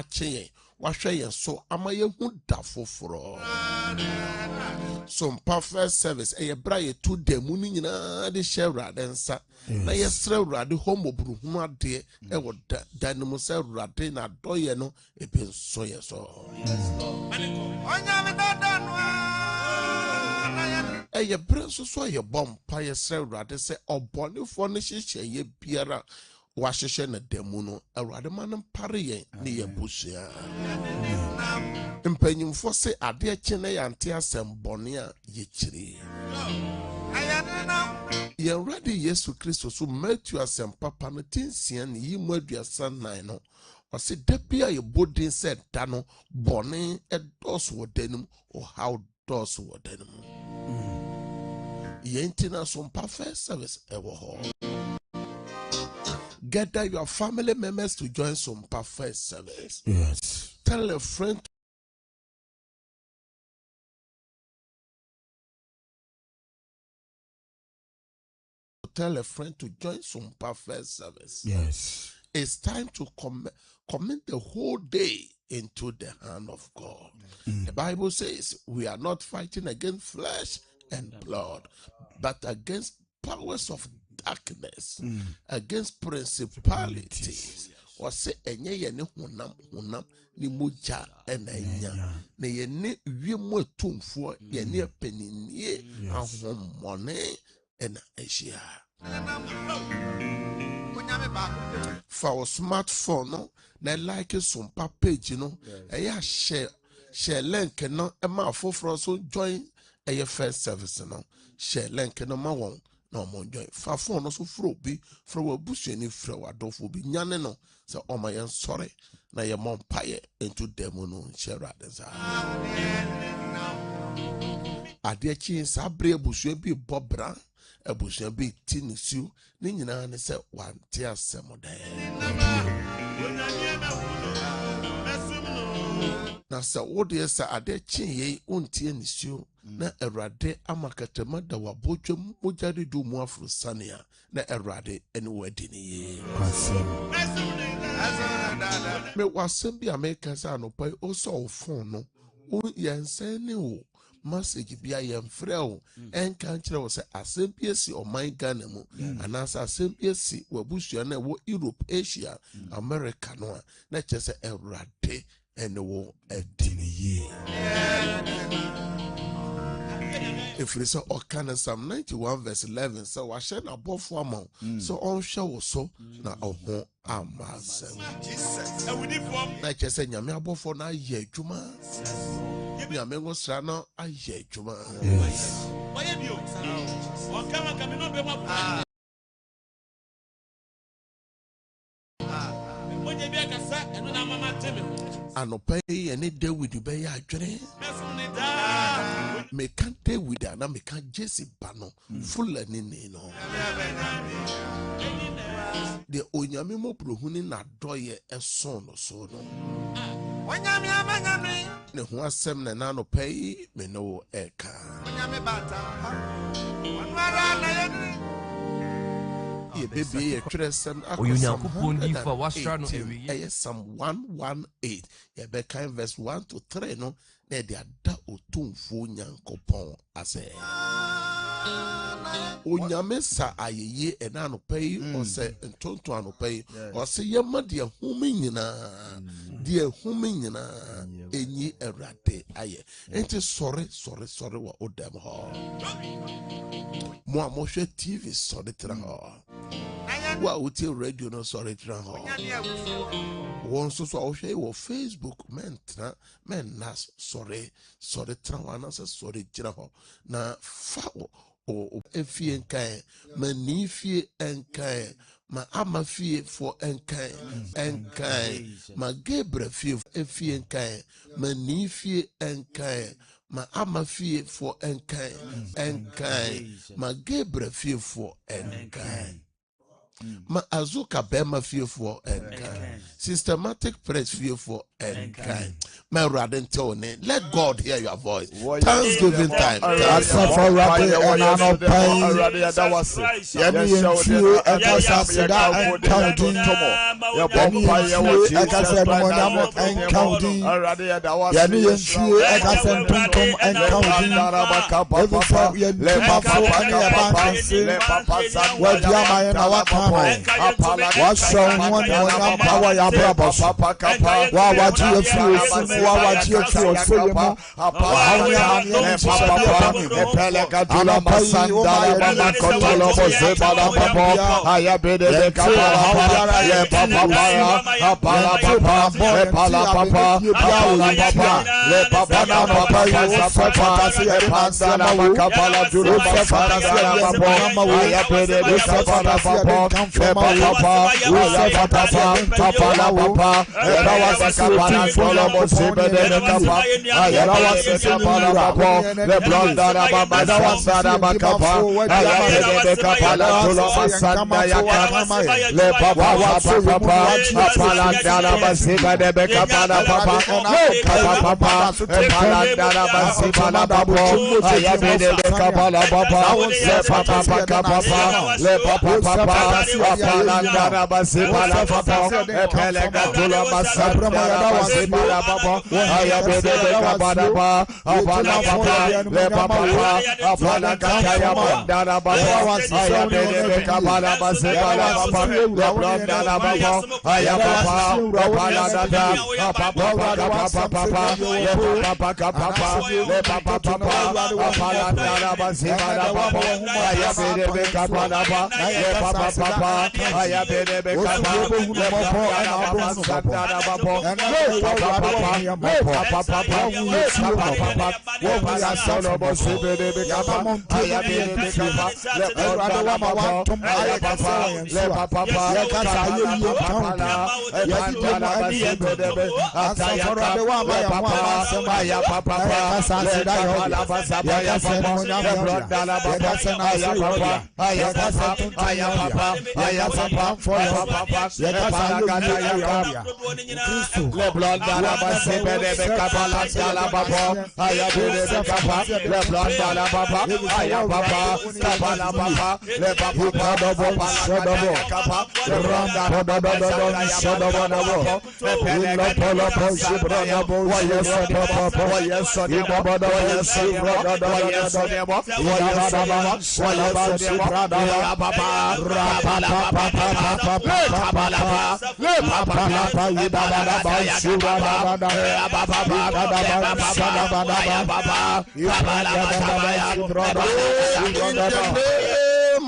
ache wahwe yen so ama ye hu da foforo so perfect service e ye bra ye to demu ni nyina de share Awurade nsa na ye sra Awurade homobru hu ade e wo danemu sa Awurade na doye no e bi so ye so ye bra so ye bompa ye sra Awurade se obonefo no hihye ye biara wahyehyɛ na demu no Awurade man pare yen ne ye busua mpanyimfo se ade akye ya ante asɛm bɔne a ye kyiri ye ready Yesu Kristo so Matthew asɛm papa no tinsia ne yi mu aduasa nan no ɔse da bia ye bodin sɛ da no bɔne ɛdɔso wɔ danum o how dɔso wɔ danum yentina so perfect service ɛwɔ hɔ. Gather your family members to join some perfect service. Yes. Tell a friend to join some perfect service. Yes. It's time to commit the whole day into the hand of God. The Bible says we are not fighting against flesh and blood, but against powers of darkness, against principalities. Or say enye ye ne honam ni moja enanya na ye ne wiemu atumfo ye ne peninie ahomone ena ehia for our smartphone no na like some page no eya share link no e ma foforo so join eye first service no share link no ma won no mo join fa phone no so fro bi fro wabusuani fro wadofo bi nyane no se o ma yen sore na ye mompaye into demo no share adensa ade chi sa bre abusua bi bobra abusua bi tinisiu ni nyina ne se wante asemoda na sa wode sa ade chi ye ontie nisiu na Awurade amakatama da wabotwam mojade du mu afrosania na Awurade ene wadi ni ye me wasem bi America sa no pai o so phone no o yensen ne o message bia yemfrɛ o enka nkyerɛ wo sɛ asɛm bi esi ɔman Ghana mu anasa asɛm bi esi wabusua na wo Europe Asia America no a na kyerɛ sɛ Awurade ene wo adi ni ye if it's a Psalm 91 verse 11 so wa share na bofo amount so on hwe wo so na oho amasem na chese nyame abofo na aye adwuma nyame ngo sra na aye adwuma oye bio on kama kama no be ma oje bi akasa eno na mama teme anopai ene David be ya adwene me can't tell with that, me can't Jesse Bano, full and in no. The Onyamimo Bruhuni na doye a son or so. No, who has some nano pay, me no eka. Ye baby, a tresem, some 118, ye beka verse 1 to 3, no. Ne de ada otumfo Nyankopon ase onyame sa ayeye ena no pai o se ntonto anopai o se yema de home nyina enyi Awurade aye enti sore wa odam ho mo amohwe TV sore tra ho wa uti radio no sore tra ho won so ohwe wo Facebook men na sore tra wana se sore gira ho na fa o efie nkan ma ni fie nkan ma ama fie for nkan ma Gabriel fie efie nkan ma ni fie nkan ma ama fie for nkan ma Gabriel fie for nkan ma azuka bema fie for nkan systematic press fie for and kind. Let God hear your voice. Thanksgiving time.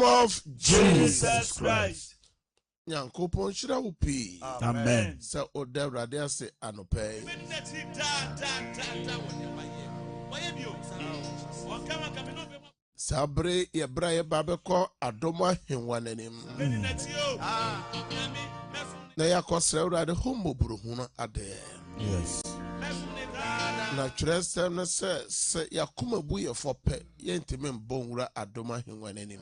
Of Jesus Christ. Nyankopon shira upi. Amen. Sa ode radia se anope. Sabre ye braye babeko adoma henwanenim. Na yakosre urade homo buruhuna ade. Yes. Na tresem na se yakuma buye fope yentime mbonwura adoma henwanenim.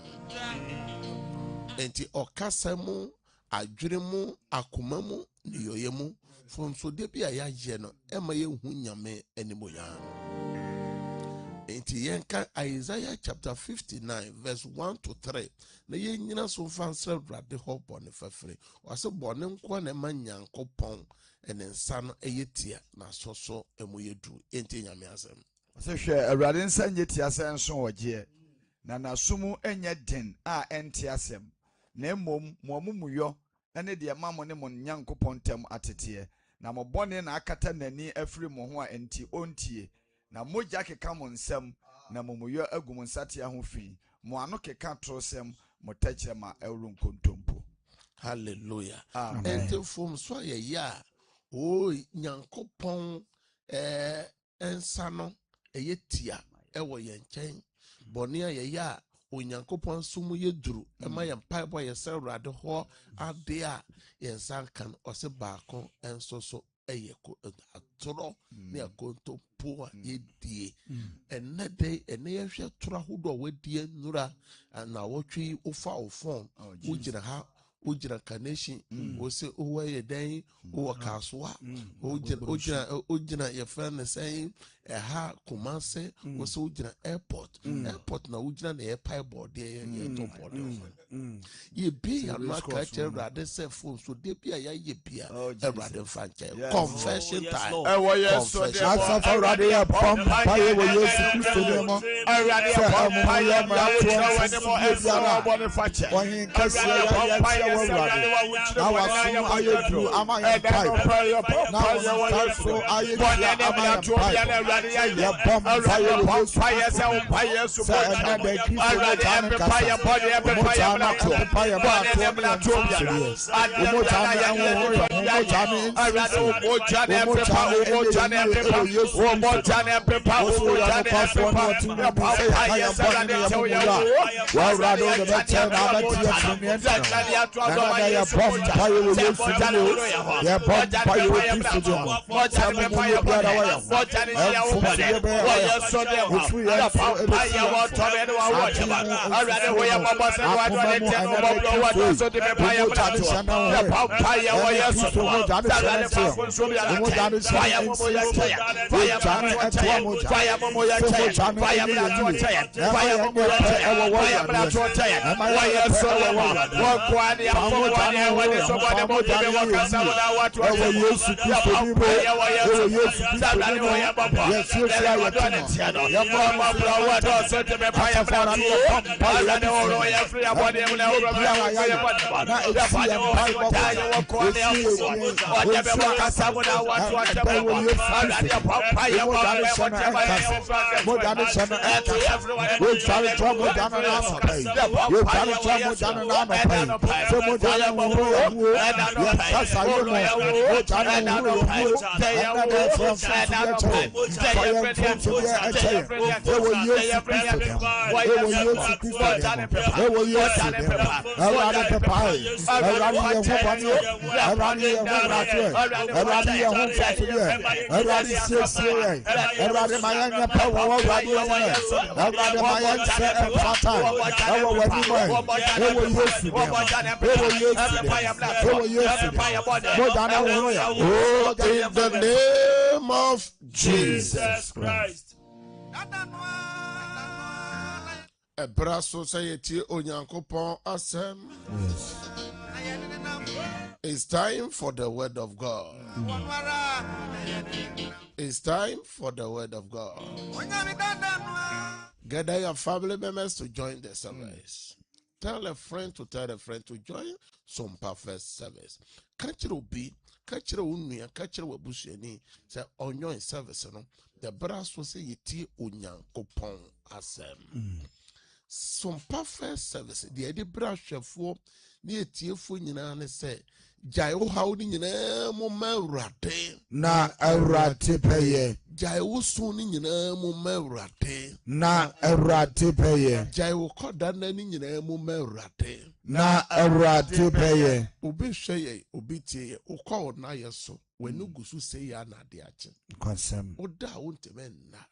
Enti okasemu adwiremu akomamu niyoyemu fonso de bia ya ye no ema ye hu nyame animoya. Enti yenka Isaiah chapter 59 verse 1 to 3 na ye nyina so fansre rade ho bone fafre wase bone nko na ma nyankopon ene nsa no eyetia na soso emoyedu enti nyame asem se hwe awrade nsa nyetia senso oje na nasumu enye den a enti asem na mmom momuyo ene de mamo ne mon nyankopon tem atete na mobone na akata nani afiri mo ho a enti ontie na moja keka mo nsem na momuyo agum nsate ho fi mo ano keka trosem mo tachire ma ewru nkontompo. Hallelujah. Enti fom so ye ya o nyankopon ensa no eyetia ewo ye nchen bone ye ya onyankopon sumu yeduru ema ye mpaibo ye se rade ho ade a ye nsan kan ose baako enso so eyeko atoro ne akonto po a yedie enne dey enne ye hwe toro hodo wadie nura na wotwe ofa ofon wugina ha ujina kaneshi wose uwe den uwa kaswa ujina your friend saying ha Kumase wose ujina airport na ujina na airport board ye top board ye be ya no akache rade se phone so de bia ya ye bia rade fanche confession time asa for rade ya pom pa ye wo Yesu Kristo de mo rade ya pom pa ye ma to wani kasi ya wo rade na wa so aye dru ama ya pai na wa so aye dru ama ya pai ya pom pa ye wo Yesu pa ye se o pa ye su pa de Kristo mo ta na pa ye pa ye pa ye na to pa ye ba to mo ta na ya wo mo ta ni mo ta na mo ta na wo mo ta na pepa wo ta na pepa pa ye se na de tell you wa rado de better na ba tie fumien na ya pom pa ye wo Yesu ya pom pa ye wo Kristo mo ta mo mo ye biara wa ya mo ta ni ya wo ba de wo ye so de wo ya pom pa ye wo to be no wa watch ba arade wo ya baba se wa do de te no bo blow wa so de me pa ye wo to ya pom pa ye wo ye so mo ta ni se mo ta ni se ya mo ya cha ya ya mo cha ya mo ya cha ya mo cha ya mo ya cha ya wo ya bra to cha ya wo ye so wo kwa ni ya mo wa ni wo ni so bo de mo de wo ka sa wo na wa to wo Yesu Kristo ni bo wo Yesu Kristo ni wo ya baba Yesu ya ya tino ya mo ma bra wa do so de me pa ya fa ni pa ya de wo ya free ya bo de mo na wo bra ya bo na ya pa ya wo ta ya wo ko ni ya wo de be wo ka sa wo na wa to cha ba wo ya pa ya wo da ni so na mo da ni so na wo ta ni to mo da na na pa wo ta ni to mo da na na pa so mo da ya mo ya ka sa yo mo wo ta ni mo wo ya wo from ya wo Yesu Kristo wo Yesu Kristo wo Yesu awurade pepa awurade ye ho bani awurade ye ho rate awurade ye ho fasode awurade siesie awurade ma ya nya pa wo awurade ye awurade ma ya nse empata awo wani mo wo Yesu wo Yesu mo dana wo ya in the name of Jesus Christ. Ebraso sayeti onyankopon asem. It's time for the word of God. It's time for the word of God. Gather your family members to join the service. Tell a friend to tell a friend to join some perfect service. Catch it be, catch it unia, catch it wabusheni. Say on your service, no. The brass will say yeti onyankopon asem. Some perfect service. The edi brush for near tearful nyina say jai o how ni nyina mo mawrate na awurate peye jai wo so ni nyina mo mawrate na awurate peye jai wo koda na ni nyina mo mawrate na awurate peye obi hweye obi tie ukọ na yeso wenu gusu say ya na de ache konsem oda wonteme na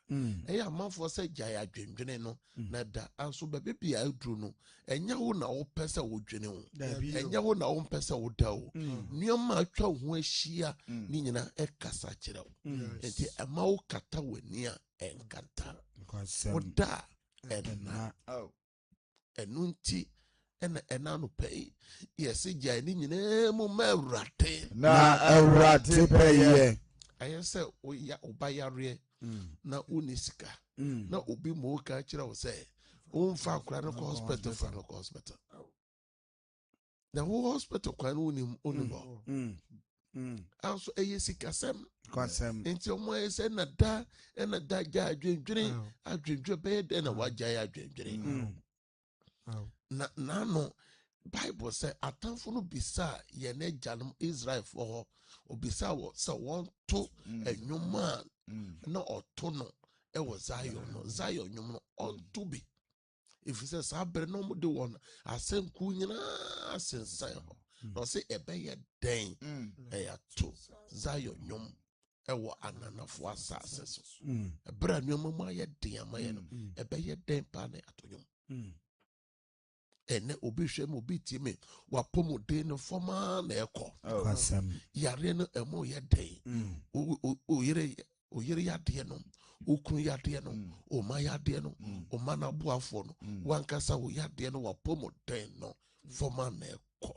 eya manfo say jai adwendwene no na da anso bebi aduru no enya wo na wo pese wo dwene wo enya wo na wo pese wo da wo nioma atwa ho ahia ni nyina ekasa kire wo enti ema wo kata wani a enkata konsem oda enna enunti ena no pay yes jai ni nyina mo mawrate na awurate peye ayese obayare na unisika na obi mo ka kire wo say o mfa akura no hospital fa no hospital na wo hospital kwa no unibo also sika sem konsem enti omo ese na da ja adwendwene be de na waja ya adwendwene na no Bible say atamfo no bisa ye na janum Israel for obisa wo se won to enwuma na oto no e wo Zion nwum no onto bi if you say sabre no mo de won asem ku nyina asensan ho no say ebeye den e ya to Zion nwum e wo ananafo asase so ebra nwum ma ye den amaye no ebeye den pa na ato nwum ene obi hwem obi time wapomo de no forma na eko yare no emo ye den oyere yade no okunu yade no oma yade no oma na boafo no wankasa wo yade no wapomo den no forma na eko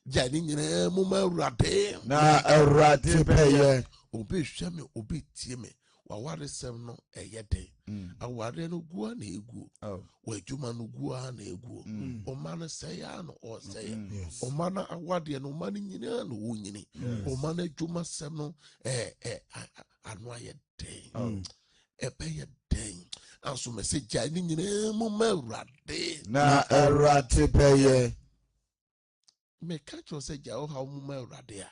jani nyina mo ma awurade na awurade peye obi hwem obi time waware sem no eyede aware no gua na egu wajuma no gua na egu oma no seya no o seya oma na awade no oma ni nyina no wonyini oma na adwuma sem no anu ayede ebe den anso message ani nyina mo ma awurade na awurade peye me catch you say jawo ha mo ma awurade a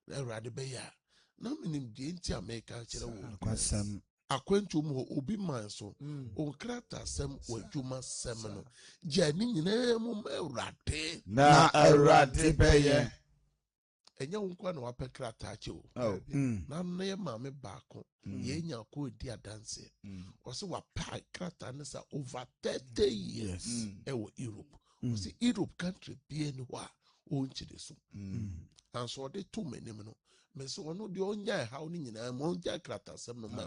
na awurade be ya na minim de nti America kire wo kwasam akwantu mu obi man so o krata sem wadwuma sem no jani nyina mu awurade na awurade peye enya wonkwa na wapɛ krata ache o na no ye maame baako ye nya ko di adanse o se wapa krata ne sa over 30 years ewo Europe o se Europe country bie ni wa o nchide so and so de to menim no me so ono de onya how ni nyina mo onya krata sem no ma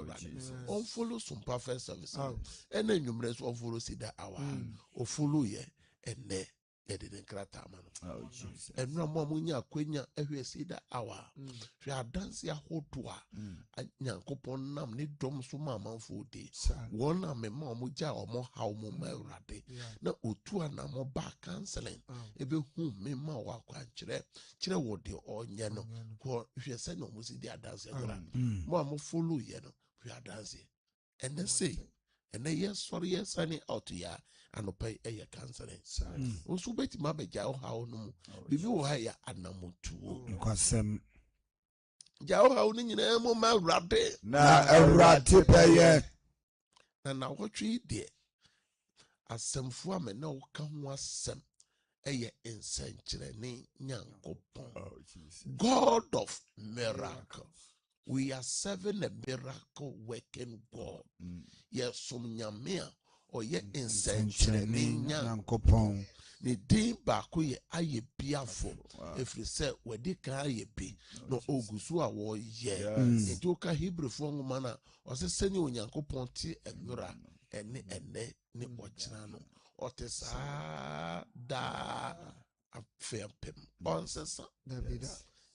on follow some perfect service and enwumre so follow sida hour o follow ye ene ye de krata ma no enra mo amunya akwenya ehwe sida hour hwe adanse ahodo a nyankopon nam ne dom so ma amanfo de won na me ma mo ja omo how mo ma urade na otu ana mo ba counseling ebe hu me ma wa kwa kire wo de onye no ko hwe se no mo si de adanse gra mo am follow ye no hwe adanse and then say and then yes sorry yes any out ya anopai eye counseling osu beti ma beja o ha no bibi wo ha ya anamotu kwasam ja o ha no nyina mo ma urade na awurade peye na wotwe de asemfo a me na wo ka ho asem eye ensenkyerene nyankopon God of miracle. We are serving a miracle working God. Yes, some nyamea or ye ensenkyerene nyankopon. Ni din baako ye aye biafo efri se wedi ka aye bi no ogusu a wo ye ejoka Hebrew fo ngoma na o se seni onyankopon ti emura ene ni ochina no otesa da afempem onsesa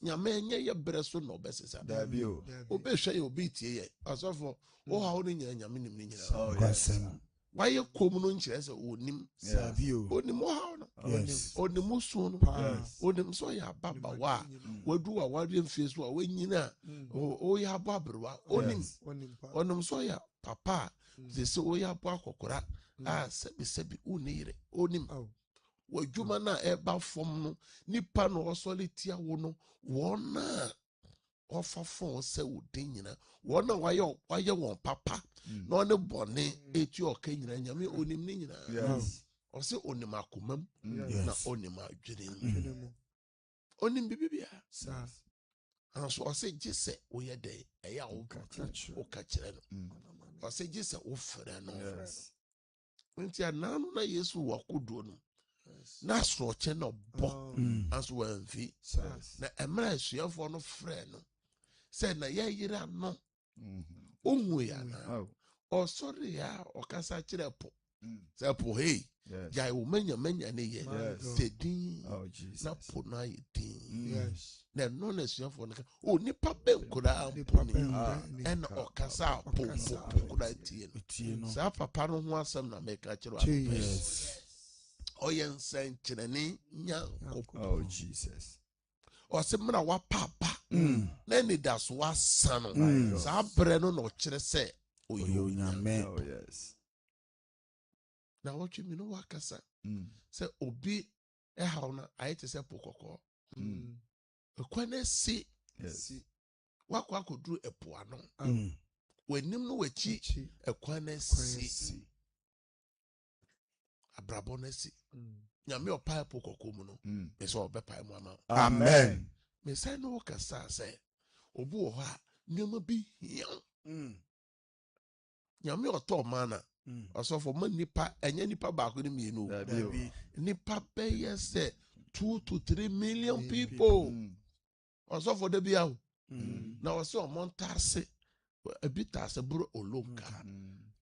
nyame nye ye breso no besesa dabio obehwe ye obitie ye asofo wo ha wo nyina nyame nim ni nyina kwasam why come no nkyere se onim sabio onim how no onim so no onim so ya baba wa wadu wa wade mfie so a wanyina o ya babrewa onim so ya papa ze se o ya bo akokora sebi unire onim wadwuma na eba fom no nipa no osolitia wo no wona ofa fon se udin nyina wona waye won papa no ne bone eti okanyina nyame onim ni nyina o se onim akomam na onim adwene onim bibia anso o se gise wo ye de eya wo ka kire no o se gise wo fere no nti ananu na Yesu wakodo no na so che no bo anso wanfi na emra asuafo no frɛ no sɛ na ye yira no ohu ya na o sorry ya o kasa kire po sɛ po hey ya wo manya ne ye tedin na po na ye din na no na asuafo no o nipa benkura po ni en o kasa po kura tie no sa papa no ho asɛm na meka kire wa oyen senkyerene nyankopon Jesus o se mra wa papa na ni da so asa no sa bre no no kire se oyo nyame na wotwe mi no wakasa se obi haw na ayete se pokoko ekwana si wakwa koduru epoa no wanim no wachi ekwana si abrabo na si nyame opa pokoko mu no me so obepa mu ama amen me say no kasa se obu wo ha nyama bi hia nyame oto mana Osofo ma nipa enye nipa baako ni mienu. Nipa beye say 2 to 3 million people. Osofo de bia o. Na oso omontase ebitase bro olonka.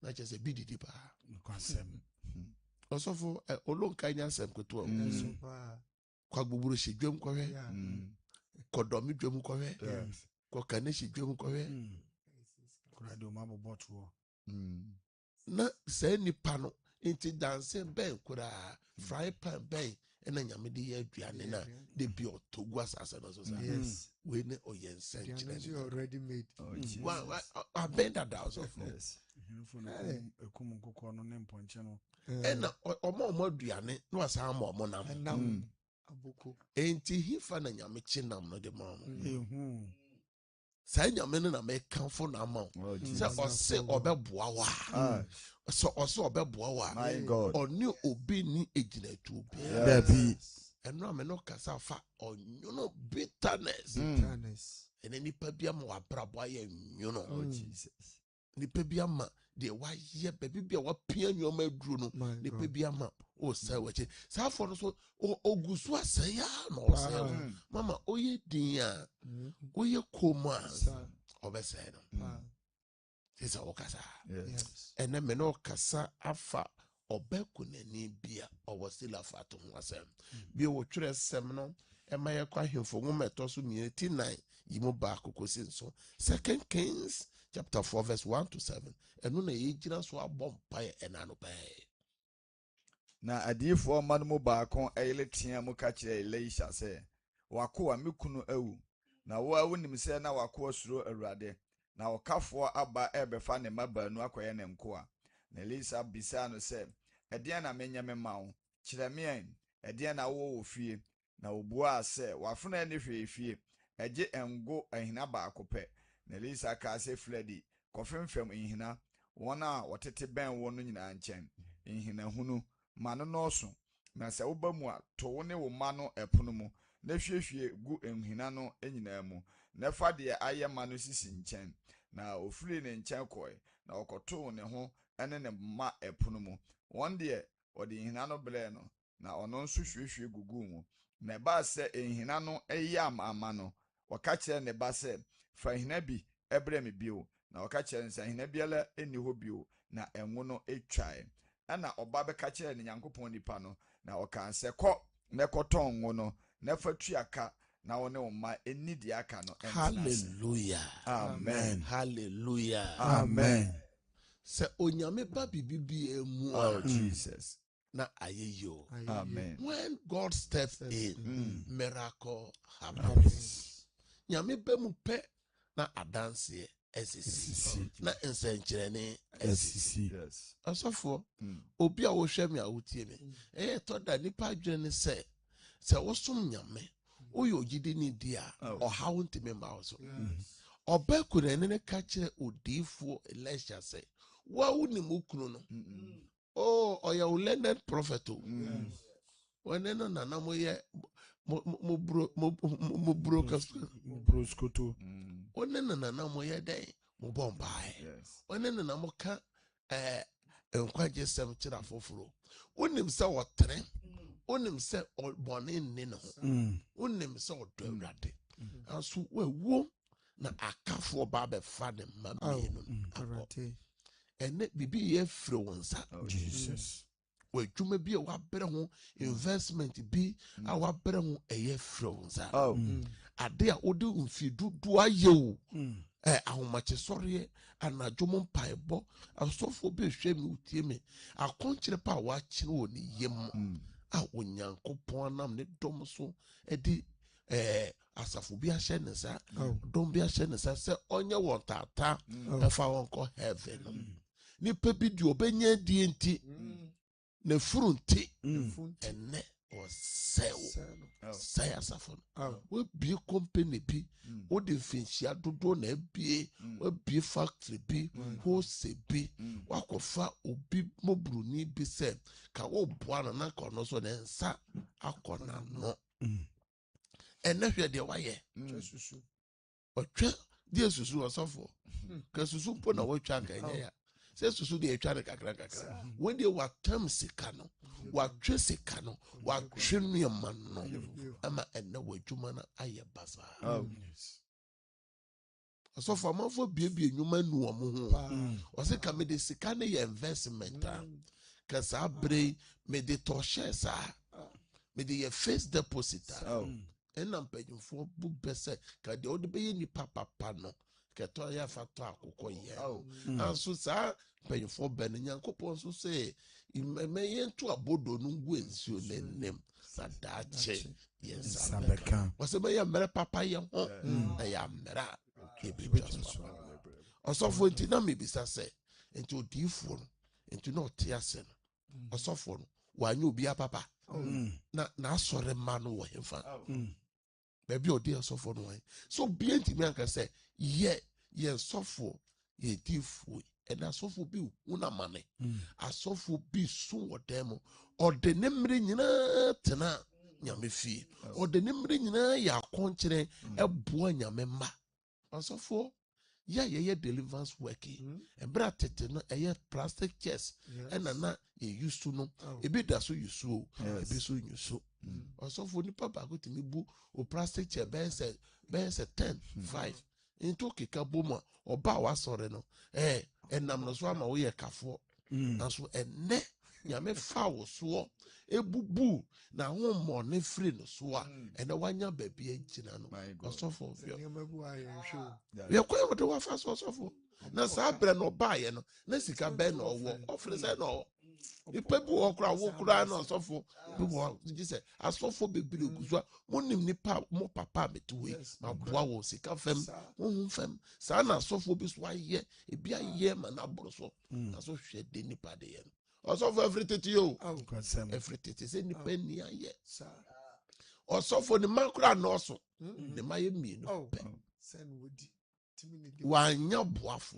Na che say bididi ba. Osofo olonka nya sem kwetu o. Kwa gbuburu shi dwem kwwe. Kodomi dwem kwwe. Kwa kaneshi dwem kwwe. Kurado maboboto. Na say nipa no inti danse ben kura fry pan ben ena nyame de ye aduane na de bi otogu asase no so sa. Yes. We ne oyensen It's already made. I bend that down so. Ekum kokko no ne mponche no. Ena omo aduane no asa ama omo nam. Nam aboko. Enti hifa na nyame chinam no de mam. Say nyame no na me kanfo na ma. Say ose obeboa wa. So also obeboa wa. My God. Oni obi ni ejinatu obi. Dabi. Eno me no kasa fa onyono bitterness. Ene nipa bia ma wabrabo aye nyono. Oh Jesus. Nipa bia ma de wa ye baby bia wa pia nyoma aduru no. Nipa bia ma o say wache. Sa for no so ogusu asay ya no say. Mama oye din a. Oye koma. Obese no. Sisa okasa. Yes. Ene me no kasa afa obeku nani bia owosila fato ho asem. Bia wo twere sem no emaye kwa hemfo nwoma etoso 89 yimo ba kokosi nso. 2 Kings chapter 4 verse 1 to 7. Eno na yegyina so abom pae enano pae. Na adiyefo man mu baako eyele tia mu ka kire Elisha se wakoa mekunu awu na wo awunim se na wakoa suro Awurade na okafo aba ebefa ne mabanu akoye ne nkoa na Elisha bisa no se edian na menya me mawo kire me en edian na wo ofie na obua se wafuna ne hwefie eje engo ahina baako pe na Elisha ka se Fredi kofemfem ihina wona wotete ben wo no nyina nchen ihina hunu mano noso na se woba mu a to wo ne wo ma no epono mu na hwehwie gu enhina no enyina mu na fa de aye ma no sisi nchen na ofuri ne nchen koi na okoto ne ho ene ne ma epono mu won de ode enhina no ble no na ono nso hwehwie gugu mu na ba se enhina no eyam ama no waka kire ne ba se fa enhina bi ebre me bio na waka kire nsa enhina biala eni ho bio na enwo no etwae ana oba be ka kire ne Nyankopon nipa no na okanse kɔ ne kɔtɔn ngo no na fatuaka na wone wo ma enidi aka no. Hallelujah. Amen. Hallelujah. Amen. Se onyame ba bibibi emu. Oh Jesus. Na ayeyo. Amen. When God steps in, miracle happens. Nyame be mu pe na adanse esisi. Na ensenkyerene esisi. Yes. Asofo obi a wo hwɛ me a wotie me. To da nipa adwene se wosom nyame. Oyo ogide ni dia ohawo ntime ma so. Obeku ne ka kire odifo Elisha se wa woni mokunu no. Oh, oya learned prophet. When no nana moye mo Broskoto. One no nana moye dey mo bombae. One no na mo ka enkwaje sem kira foforo. Onim se wotre. Onim se bone nne no. Onim se odo Awurade. Aso wewo na akafo ba be fa ne mamie no. Ene bibi ye frɛ wonsa. Jesus. We dwuma bi a wabere ho investment bi a wabere ho eye frɛ wonsa. Ade a odi mfidu do ayewu. Ahomache sɔre anadwomo mpaebɔ asɔfo bi hwɛ mi utie me akonkyere pa wa kyere wɔ ne yem a Onyankopɔn anam ne dom so edi asafo bi ahyɛ ne nsa dom bi ahyɛ ne nsa sɛ ɔnyɛ wɔn tata ɛfa wɔn kɔ heaven. Nipa bi di obenya die nti na furu nti ene o sɛw asafo no we bie company bi o de finhyia dodo na bie we bie factory bi wholesale bi wakofa obi mobruni bi sɛ ka wo boa na kono so ne nsa akona no ene hwɛ de wayɛ susu otwa die susu osofo ka susu mpo na watwa nka enya ya Says to the kakra. When they were term sikano, what tresicano, what trinio mano, ama and no way jumana ayabasa. So for more for baby, you man no was it come the sikane investment? Cause I bring me the torches, me the face depositor. And I'm paying for book best, cause the old be any papa pano. Ketoya factor kokoye. And so sir, paying for Benyan coupon so say, you may enter a bodo nungu your name. Sadache, yes, was a mayor mera papa yam. I am mera. Also for Tina maybe say, into deep phone, into no teasen. Also for why you be a papa. Na sorry man who him fan. Baby, oh dear, so for no way. So be intimate, can say, yeah, so for ye diffu, and I so for be una money. I so for be soon or demo, or the name ring tena, yammy fee, or the name ring ya conchine, a boy yamema. And so for yeah, deliverance working, and brat it a plastic chest, and na ye used to know a bit that's so you so, a bit so you so. Also for the papa go to me boo or plastic chair bears a 10, 5. Into kika boma or bawa sorry no. And I'm not swam away a kafo. And so and ne yame foul swore a boo boo. Now one more ne free no swa and a 1 year baby ain't chinano. Also for we are quite what the waffles also for. Now Sabra no buy and Nessica Ben or walk off the no. If people walk around or so for people, you say, I saw for baby, one nipa more papa me to wait. My boy sick of them, one fem, Sana so for this why ye, it be a year man, I broso, as so shed the nipa the end. Also for everything to you, everything is any penny yet, sir. Also for the macro also, the Miami, no, send wood. Wanya boafu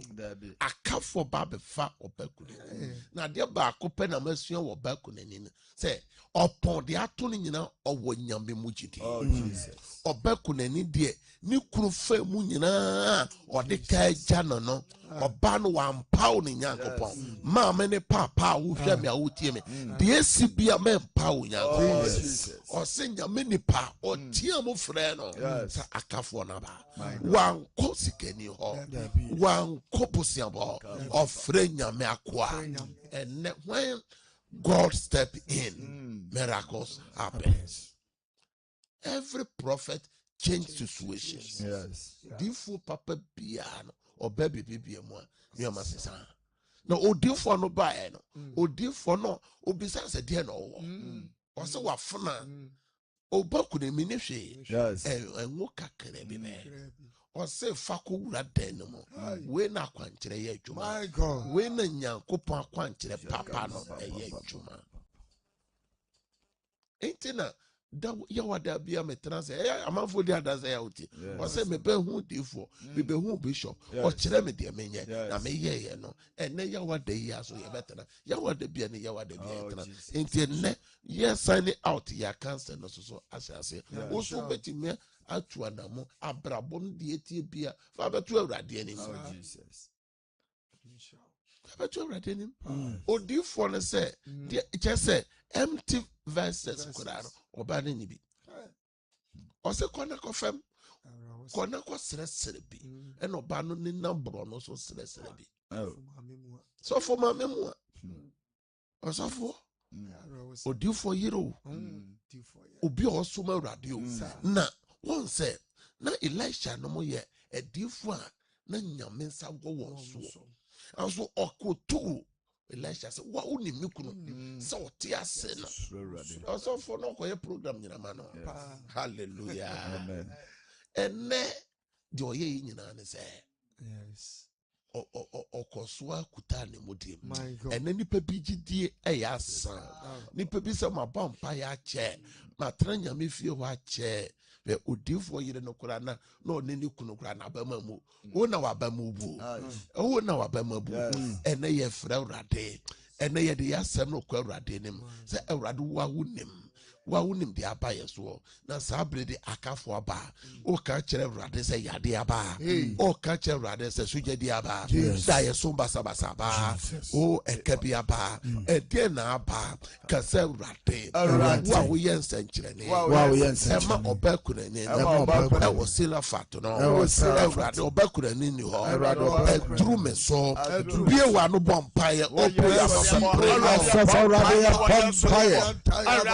akafo ba befa obakuneni na de ba akopɛ na masua wo bakuneni say opon de ato ne nyina owo nyame mugidi obakuneni de ni kunu fa mu nyina ode ka agya no oba no wa mpaw ne nyankopɔn ma me ne papa wo hwɛ me a wo tie me de esi bia me mpaw nyankopɔn o se nyame nipa o tie mo frɛ no sa akafo na ba wan kosikeni ho wan kopusiabo of nyame akwa and when God step in miracles happen. Every prophet changed situations. Difu papa biano or baby bibiamo yama sisa no odifo no bae no odifo no obisa se de no o se wa funa obaku ne minihwe enwo kakere bi ne o se fako wura den no we na kwankyere ye adwuma we na nyankopon akwankyere papa no eye adwuma entina da yawada bia metra se amanfo di adase ya oti o se me be hu difo me be hu bishop o kire me de menye na me ye no ene yawada yi aso ye betena yawada bia ne yawada bia etena enti ene ye sign out ya cancel no so asase o so betime atu anamo abrabo no de etie bia fa betu awrade ani Jesus fa betu awrade ani odifo ne se de che se empty verses kodaro obane ni bi o se kona ko fem kona ko sere bi e no ba no ni nambro no so sere bi so for mamemu o so for odifo yiro obi o so ma radio na won say na Elisha no mo ye edifo a na nyame nsa wo won so anso okoto Elisha said, "What would you do? So ase no." Also for no koye program nyina ma no. Hallelujah. Amen. Ene de oye nyina ne say. Yes. Okoswa kuta ne modim. Ene nipa bi gidie eya san. Nipa bi se ma bampa ya che. Ma tranya me fie ho a che. Be odifo yire no kura na oni ni kunu kura na bama mu wo na wa bama bu wo na wa bama bu ene ye frɛ urade ene ye de yasɛm no kwa urade nim sɛ urade wa wonim wa wonim de aba yɛ so na saa bere de akafo aba o ka kyerɛ Awurade sɛ yade aba o ka kyerɛ Awurade sɛ sogya di aba da yɛ so basa aba o ɛka bi aba ɛdeɛ na aba ka sɛ Awurade wa wo yɛ nsɛnkyerɛnne ɛma ɔba kunani ɛwɔ sila fato no Awurade ɔba kunani ni hɔ ɛduru me so bie wa no bɔ mpaeɛ ɔpɔ yɛ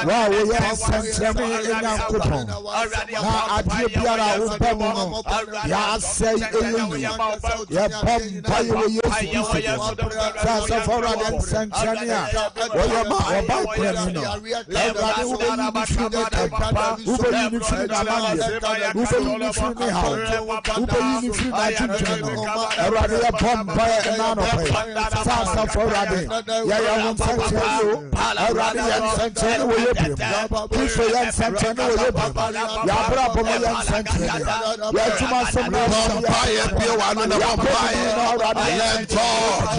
Wow, we are sentiment in Yankupon. Now, I do Biara Upamono. Ya say, ya pump by you. Sasa for a Santania. Oyama, about Premino. Everybody who will be free, who will be free, who will be free, who will be free, everybody a pump by a man of Sasa for a day. Yaya won't tell you. Everybody Santana will you bring? Please for young Santana will you bring? Yabra Bomo young Santana. Yatuma some Vampire, Pio, and a vampire. Let talk.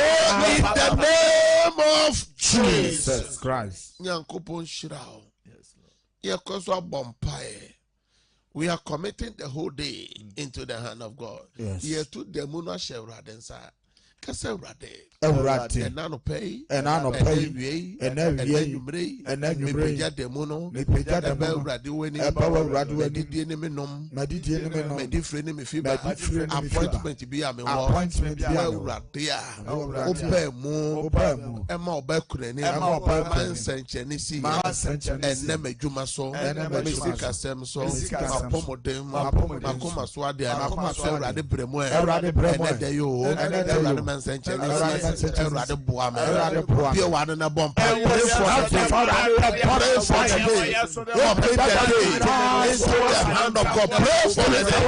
In the name of Jesus Christ. We are committing the whole day into the hand of God. Yes. Here to the Muna Shevradensa. Kasa Rade. Ewurade. Enano pay. Enano pay. Enanumre. Mepeja demono. Mepeja demono. Rade weni. Rade weni. Medidi enemi nom. Medidi enemi nom. Medifre enemi fiba. Appointment bi ame wo. Appointment bi ame wo. Rade a. Obe mu. Ema obe kuneni. Ema sencheni si. Eneme juma so. Mesika sem so. Apomodem. Akoma so ade. Akoma so Rade bremo. Enede yo. Rade mensencheni si. Rade boame. Be one na bomb. Pray for today. Commit the day into the hand of God. Pray for the day.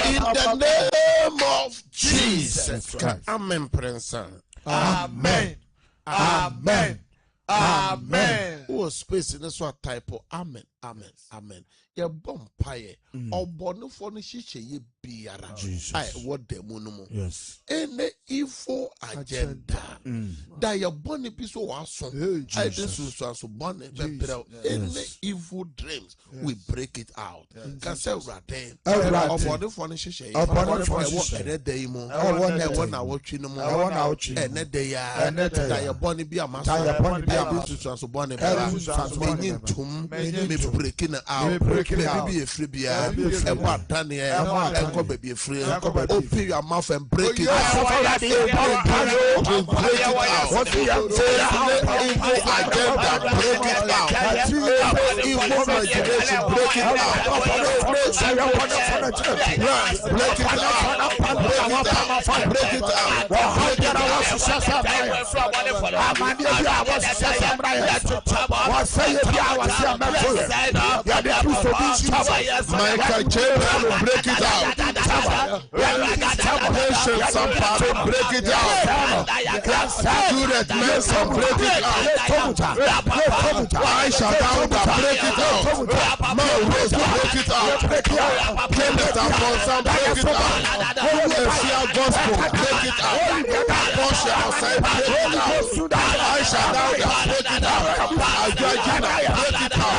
In the name of Jesus Christ. Amen, Prince. Amen. Amen. Amen. Who space in this one type of amen. Amen. Amen. Your bomb pie. Or bonno for the shiche ye biara. I what the monument. Yes. Any evil agenda. That your bonny piece of awesome. I just was so bonny. Any evil dreams, we break it out. Can say Rade. Or bonno for the shiche. Or bonno for the day more. I want to watch you no more. I want to watch you. And that day, and that your bonny be a master. Your bonny be a master. So bonny be a tomb. Me breaking out. Baby a free beer, and what Daniel, and come baby a free, open your mouth and break it out. Break it out. What the evil agenda, break it out. Evil imagination, break it out. Break it out. Break it Michael James will break it out. Patience and power, break it out. Student Mason, break it out. Aisha Dauda, break it out. Man Rose, break it out. Kenneth and Monsan, break it out. Ephia Gospel, break it out. Portia outside, break it out. Aisha Dauda, break it out. Ajajina, break it out.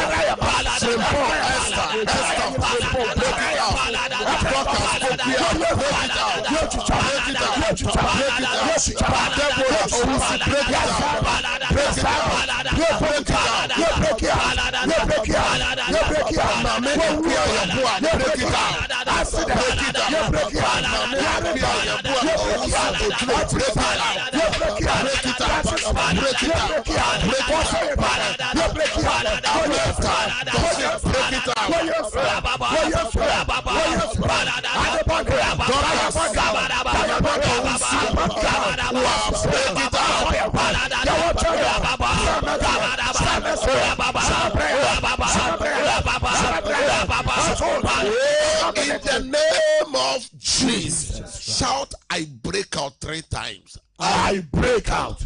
Simple Esther, Simple, break it out. Doctor Scopia, break it out. Break it out. Break it out. Deborah Owusi, break it out. Break it out. Break it out. Break it out. Break it out. Break it out. Mama, break it out. Break it out. Break it out. Break it out. Mama, break it out. Break it out. Break it out. Break it out. Break it out. Break it out. Break it in the name of Jesus. Jesus. Shout, I break out 3 times. I break out.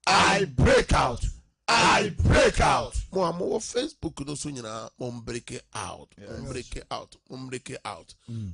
I break out. I break out. Mo Facebook no so nyina mo break it out. Break it out. Break it out.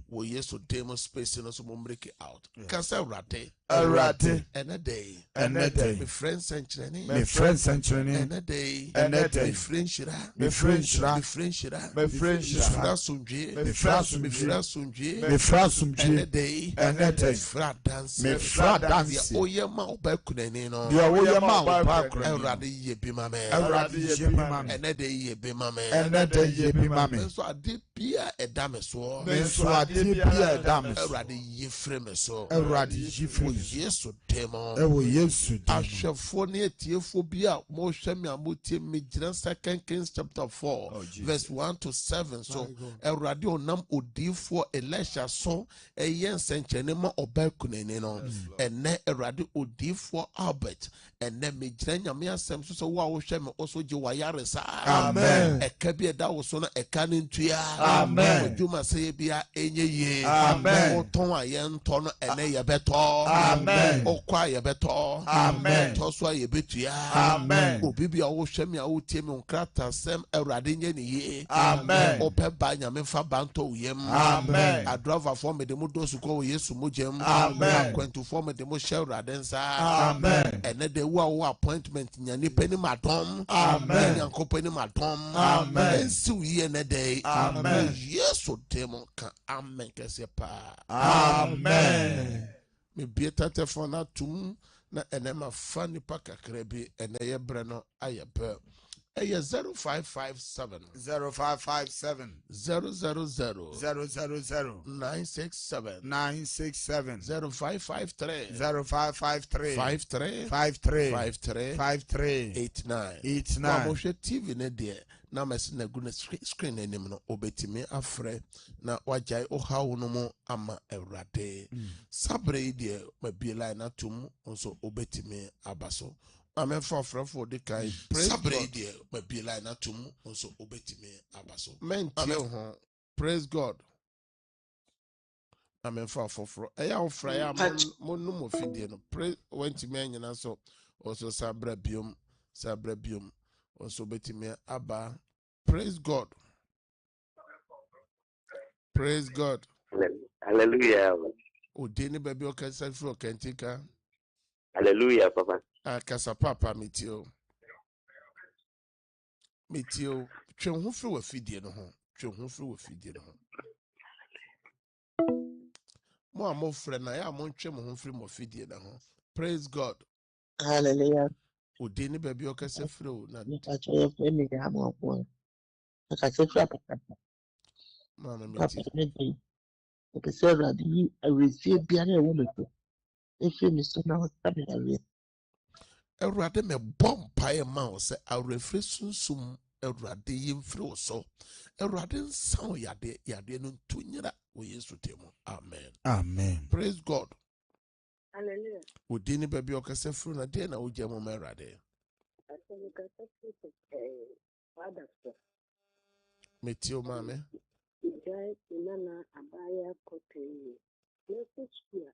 Wo yeso demo space no so mo break it out. Kasa urate. Erade. Day. Day. My friends century. My friends century. Day. Day. My friend shira. My friend shira. My friend shira. My friend shira. Frasumje. My frasumje. My frasumje. My frasumje. Day. Day. Fra dance. Me fra dance. Dia oyema obakunani no. Dia oyema obakunani. Erade ye bi ma me. Erade ye bi ma me. Day ye bi ma me. Day ye bi ma me. So ade bia edame so. So ade bia edame so. Erade ye frame so. Erade ye frame. Yesu demo. Ewo Yesu demo. Ahwefo ne etiefo bia mo hwe me amotie me gina 2 Kings chapter 4 verse 1 to 7. So Erade onam odifo Elisha so eye nsenchene ma obakunani no. Ene Erade odifo Albert ene me gina nyame asem so wo a wo hwe me oso je wayaresa. Amen. Eka bi eda wo so na eka ne ntua. Amen. Odwuma se bia enye ye. Amen. Oton aye nto no ene ye beto. Amen. Okwa ye beto. Amen. Toso ye betua. Amen. Obi bia wo hwe me a wo tie me nkrata sem Awurade nye ne ye. Amen. Ope ba nyame fa banto uyem. Amen. Adrova for me de mo dosu ko Yesu mojem. Amen. Kwentu for me de mo share Awurade nsa. Amen. Ene de wo appointment nyane pani madom. Amen. Nyankopa ni madom. Amen. Ensi ye ne day. Amen. Yesu demo ka amen kese pa. Amen. Me bieta telefona tum na enema fani pa kakra bi ene ye bre no ayepe. Eye 0557 0557 000 000 967 967 0553 0553 53 53 53 53 89 89. Mo hwe TV ne de na mes na gu na screen enim no obetimi afre na wajai ohawo no mo ama Awurade sabre de mabie line atum nso obetimi abaso amen for the kai sabre de mabie line atum nso obetimi abaso mentie ho praise God. Amen for eya ofra ya monum ofidie no pray went me nyina so also sabre biom also betimi aba. Praise God. Praise God. Hallelujah. Odini baby okasa fro kentika. Hallelujah, Papa. Akasa papa mitio. Twe ho fro wafidie no ho. Mo amofre na ya mo ntwe mo ho fri mo fidie na ho. Praise God. Hallelujah. Odini baby okasa fro na Mama mitio. Erade me bompae ma o se awrefre sunsum Erade yimfre so Erade nsan yade no ntonyira wo Yesu temo. Amen. Amen. Praise God. Hallelujah. Odini baby okasa fru na de na wo jamo ma Erade. Metio mame. Ijai inana abaya kote. Let's school.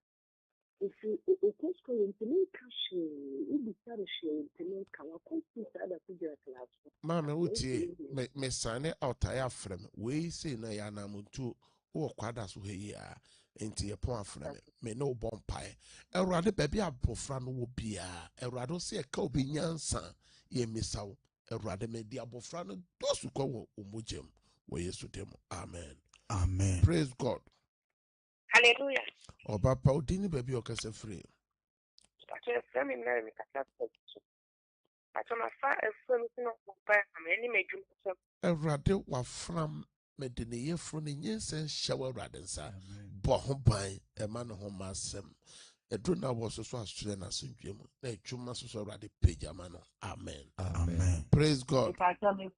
If you go school in Tinikashi, you be Tarishi in Tinika, what computer that you get class. Mame uti me sane outaya frem. We say na ya na muntu o kwada so he ya. Enti ye pon afrem. Me no bompae. Erade baby abofra no wo bia. Erade se e ka obi nyansa ye misawo. Erade me di abofra no dosu kwa wo umujem. Wo Yesu demo. Amen. Amen. Praise God. Hallelujah. Oba pa odini baby okase free. Actually, from in there, my friend is not compared to any major. Erade wa fram medine ye fro ne nyensen hyewa Erade nsa. Bo ho ban e ma no ho masem. Edru na wo so asure na asundwem. Na edwuma so Erade page ama no. Amen. Amen. Praise God. If I tell me,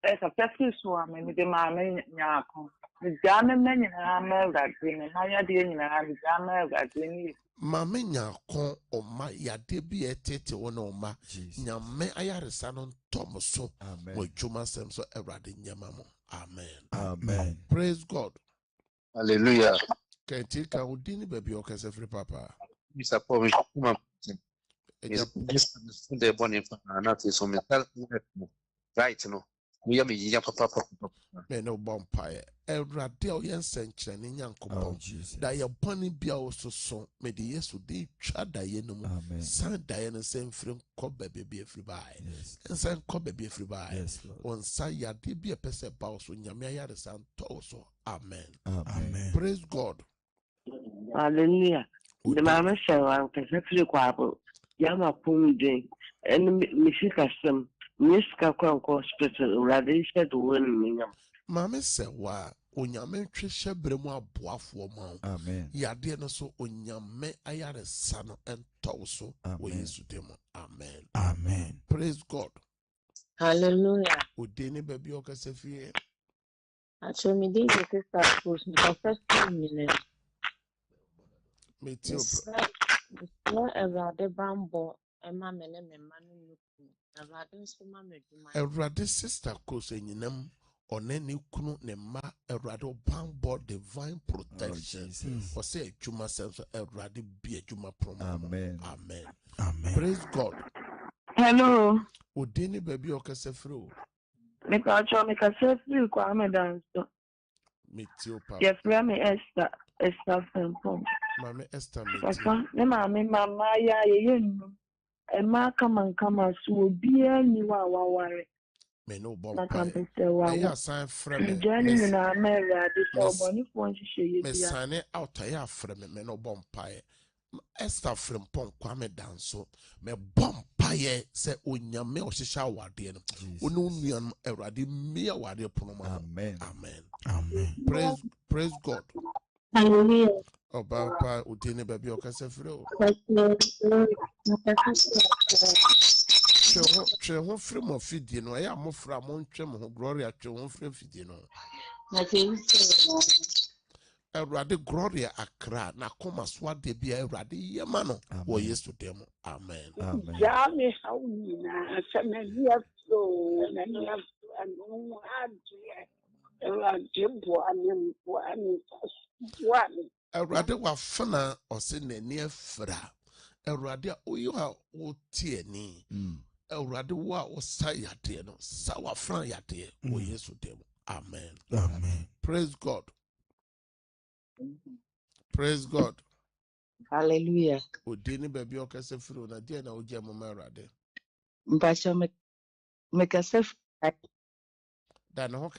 it's a person so I mean, the man, Yako. The German men in America, and I didn't have the America. Mame nyakon oma yade bi etete wona oma nyame ayaresa no ntom so wo dwuma sem so Erade nyama mo. Amen. Amen. Praise God. Hallelujah. Kenti ka udini baby okase free papa. Mr. Paul, the bonnet not so right, no. We are young papa. Me no bumpire. Radel yen senchen in Oh, yankopon. Jesus. Da ya boni bia also so me de yesu de twa da ye no mu. Amen. San da ye no sem free ko baby free by. Yes. And san ko baby free by. Yes, Lord. On sa ya de be a pese ba so nyame ya de san to so. Amen. Amen. Praise God. Hallelujah. The mama said, "I'm perfectly quabo. Yama pumding, and Mishika some Miska Conco hospital, Radisha to win. Mame se wa onyame twehye bremu aboafo ma. Amen. Yade no so onyame ayare sa no ento so wo Amen. Yesu demo. Amen. Amen. Praise God. Hallelujah. Odeni baby okase fie. Actually, me did the sister post the first thing in it. Me too. What about the bamboo? A mamma and a man looking. About this mamma. Erade sister kose nyinam one ne kunu ne ma erade obambo divine Oh, protection. Jesus. Or say juma sense erade be juma promo. Amen. Amen. Amen. Praise God. Hello. Odeni baby okase fie. Make a show, make a self free Kwame dance. Me too papa. Yes, me Esther Fempom. Mame Esther me too. Papa, ne mama ya yenu. Emma come so be any waware. Me no Na bomb pie. campus wa. I sign frame Journey na Mary so boni phone hye me ye. sign out I frame me no bomb pie. Esther from Pon Kwame Danso me bomb pie say onyame ohihya awade no. Onu nuan Erade me awade pono ma. Amen. Amen. Amen. Praise God. Hallelujah. Oba pa odini baby okase free o. Twe ho free mo fidie no ya mo fra mo ntwe mo Gloria twe ho free fidie no. Erade Gloria Accra na koma swade bia Erade yema no wo Yesu dem. Amen. Amen. Jami hawina sanania so nania anu adie Erade ani Erade wa fana ose nani afra. Erade oyo a wotie ni. Erade wa osa yade no sa wa fran yade wo Yesu dem. Amen. Amen. Praise God. Praise God. Hallelujah. Odini baby okase free na dia na oje mo Erade. Mpacho make a self. Da na ho